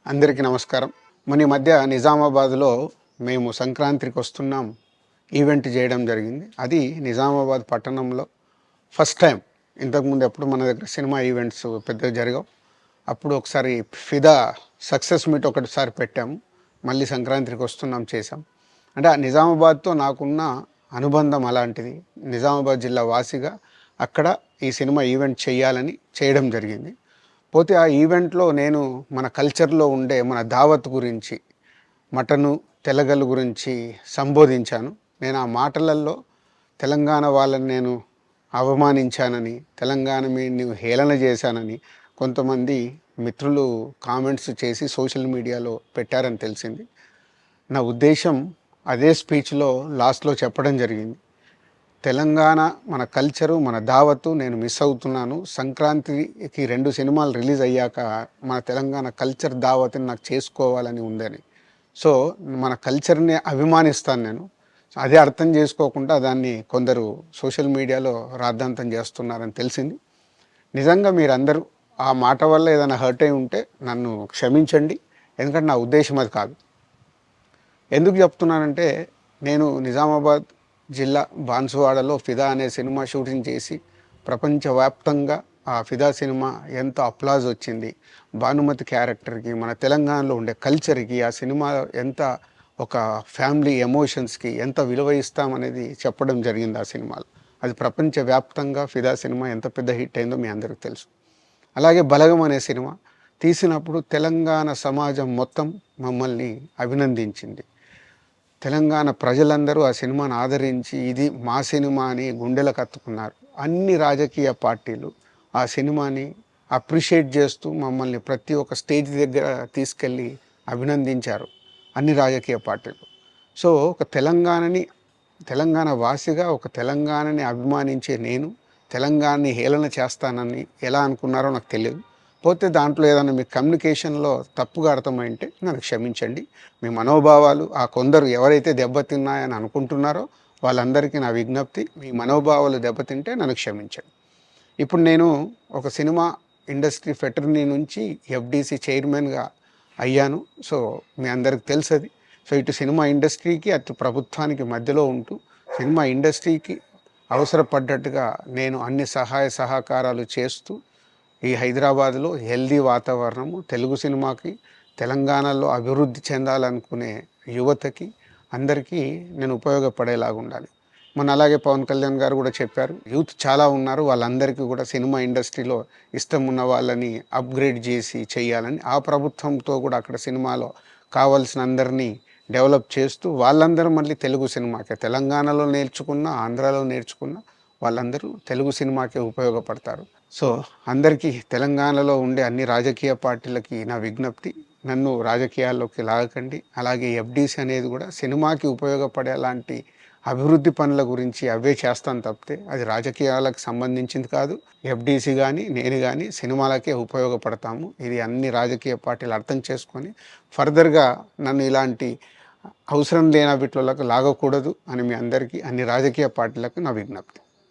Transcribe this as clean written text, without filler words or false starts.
అందరికీ నమస్కారం. ఈ మధ్య నిజామాబాద్‌లో మేము సంక్రాంతికి వస్తున్నాం ఈవెంట్ చేయడం జరిగింది. అది నిజామాబాద్ పట్టణంలో ఫస్ట్ టైం. ఇంతకుముందు ఎప్పుడు మన దగ్గర సినిమా ఈవెంట్స్ పెద్దగా జరగవు. అప్పుడు ఒకసారి ఫిదా సక్సెస్ మీట్ ఒకటిసారి పెట్టాము. మళ్ళీ సంక్రాంతికి వస్తున్నాం చేసాం. అంటే ఆ నిజామాబాద్‌తో నాకున్న అనుబంధం అలాంటిది. నిజామాబాద్ జిల్లా వాసిగా అక్కడ ఈ సినిమా ఈవెంట్ చేయాలని చేయడం జరిగింది. పోతే ఆ ఈవెంట్‌లో నేను మన కల్చర్‌లో ఉండే మన దావత్ గురించి, మటను, తెలగలు గురించి సంబోధించాను. నేను ఆ మాటలల్లో తెలంగాణ వాళ్ళని నేను అవమానించానని, తెలంగాణ మీదని హేళన చేశానని కొంతమంది మిత్రులు కామెంట్స్ చేసి సోషల్ మీడియాలో పెట్టారని తెలిసింది. నా ఉద్దేశం అదే స్పీచ్‌లో లాస్ట్‌లో చెప్పడం జరిగింది. తెలంగాణ మన కల్చరు, మన దావత్తు నేను మిస్ అవుతున్నాను. సంక్రాంతికి 2 సినిమాలు రిలీజ్ అయ్యాక మన తెలంగాణ కల్చర్ దావత్ని నాకు చేసుకోవాలని ఉందని. సో, మన కల్చర్‌ని అభిమానిస్తాను నేను. అదే అర్థం చేసుకోకుండా దాన్ని కొందరు సోషల్ మీడియాలో రాద్ధాంతం చేస్తున్నారని తెలిసింది. నిజంగా మీరందరూ ఆ మాట వల్ల ఏదైనా హర్ట్ అయి ఉంటే నన్ను క్షమించండి. ఎందుకంటే నా ఉద్దేశం అది కాదు. ఎందుకు చెప్తున్నానంటే, నేను నిజామాబాద్ జిల్లా బాన్సువాడలో ఫిదా అనే సినిమా షూటింగ్ చేసి ప్రపంచవ్యాప్తంగా ఆ ఫిదా సినిమా ఎంత అప్లాజ్ వచ్చింది, భానుమతి క్యారెక్టర్కి, మన తెలంగాణలో ఉండే కల్చర్కి ఆ సినిమా ఎంత ఒక ఫ్యామిలీ ఎమోషన్స్కి ఎంత విలువ ఇస్తామనేది చెప్పడం జరిగింది ఆ సినిమాలో. అది ప్రపంచవ్యాప్తంగా ఫిదా సినిమా ఎంత పెద్ద హిట్ అయిందో మీ అందరికీ తెలుసు. అలాగే బలగం అనే సినిమా తీసినప్పుడు తెలంగాణ సమాజం మొత్తం మమ్మల్ని అభినందించింది. తెలంగాణ ప్రజలందరూ ఆ సినిమాను ఆదరించి ఇది మా సినిమా అని గుండెలకు హత్తుకున్నారు. అన్ని రాజకీయ పార్టీలు ఆ సినిమాని అప్రిషియేట్ చేస్తూ మమ్మల్ని ప్రతి ఒక్క స్టేజ్ దగ్గర తీసుకెళ్ళి అభినందించారు అన్ని రాజకీయ పార్టీలు. సో, ఒక తెలంగాణ వాసిగా ఒక తెలంగాణని అభిమానించే నేను తెలంగాణని హేళన చేస్తానని ఎలా అనుకున్నారో నాకు తెలియదు. పోతే దాంట్లో ఏదైనా మీ కమ్యూనికేషన్‌లో తప్పుగా అర్థమైంటే నన్ను క్షమించండి. మీ మనోభావాలు ఆ కొందరు ఎవరైతే దెబ్బతిన్నాయని అనుకుంటున్నారో వాళ్ళందరికీ నా విజ్ఞప్తి, మీ మనోభావాలు దెబ్బతింటే నన్ను క్షమించండి. ఇప్పుడు నేను ఒక సినిమా ఇండస్ట్రీ ఫెటర్నీ నుంచి ఎఫ్‌డీసీ చైర్మన్‌గా అయ్యాను. సో, మీ అందరికి తెలుసది. సో, ఇటు సినిమా ఇండస్ట్రీకి, అటు ప్రభుత్వానికి మధ్యలో ఉంటూ సినిమా ఇండస్ట్రీకి అవసరపడ్డట్టుగా నేను అన్ని సహాయ సహకారాలు చేస్తూ ఈ హైదరాబాద్లో హెల్దీ వాతావరణము తెలుగు సినిమాకి, తెలంగాణలో అభివృద్ధి చెందాలనుకునే యువతకి అందరికీ నేను ఉపయోగపడేలాగా ఉండాలి. అలాగే పవన్ కళ్యాణ్ గారు కూడా చెప్పారు, యూత్ చాలా ఉన్నారు, వాళ్ళందరికీ కూడా సినిమా ఇండస్ట్రీలో ఇష్టం ఉన్న వాళ్ళని అప్గ్రేడ్ చేసి చేయాలని. ఆ ప్రభుత్వంతో కూడా అక్కడ సినిమాలో కావాల్సిన అందరినీ డెవలప్ చేస్తూ వాళ్ళందరూ మళ్ళీ తెలుగు సినిమాకే, తెలంగాణలో నేర్చుకున్న, ఆంధ్రాలో నేర్చుకున్న వాళ్ళందరూ తెలుగు సినిమాకే ఉపయోగపడతారు. సో, అందరికీ తెలంగాణలో ఉండే అన్ని రాజకీయ పార్టీలకి నా విజ్ఞప్తి, నన్ను రాజకీయాల్లోకి లాగకండి. అలాగే ఎఫ్‌డీసీ అనేది కూడా సినిమాకి ఉపయోగపడేలాంటి అభివృద్ధి పనుల గురించి అవే చేస్తాను తప్పితే అది రాజకీయాలకు సంబంధించింది కాదు. ఎఫ్‌డీసీ కానీ, నేను కానీ సినిమాలకే ఉపయోగపడతాము. ఇది అన్ని రాజకీయ పార్టీలు అర్థం చేసుకొని ఫర్దర్‌గా నన్ను ఇలాంటి అవసరం లేని వీటిలోకి లాగకూడదు అని మీ అందరికీ, అన్ని రాజకీయ పార్టీలకు నా విజ్ఞప్తి.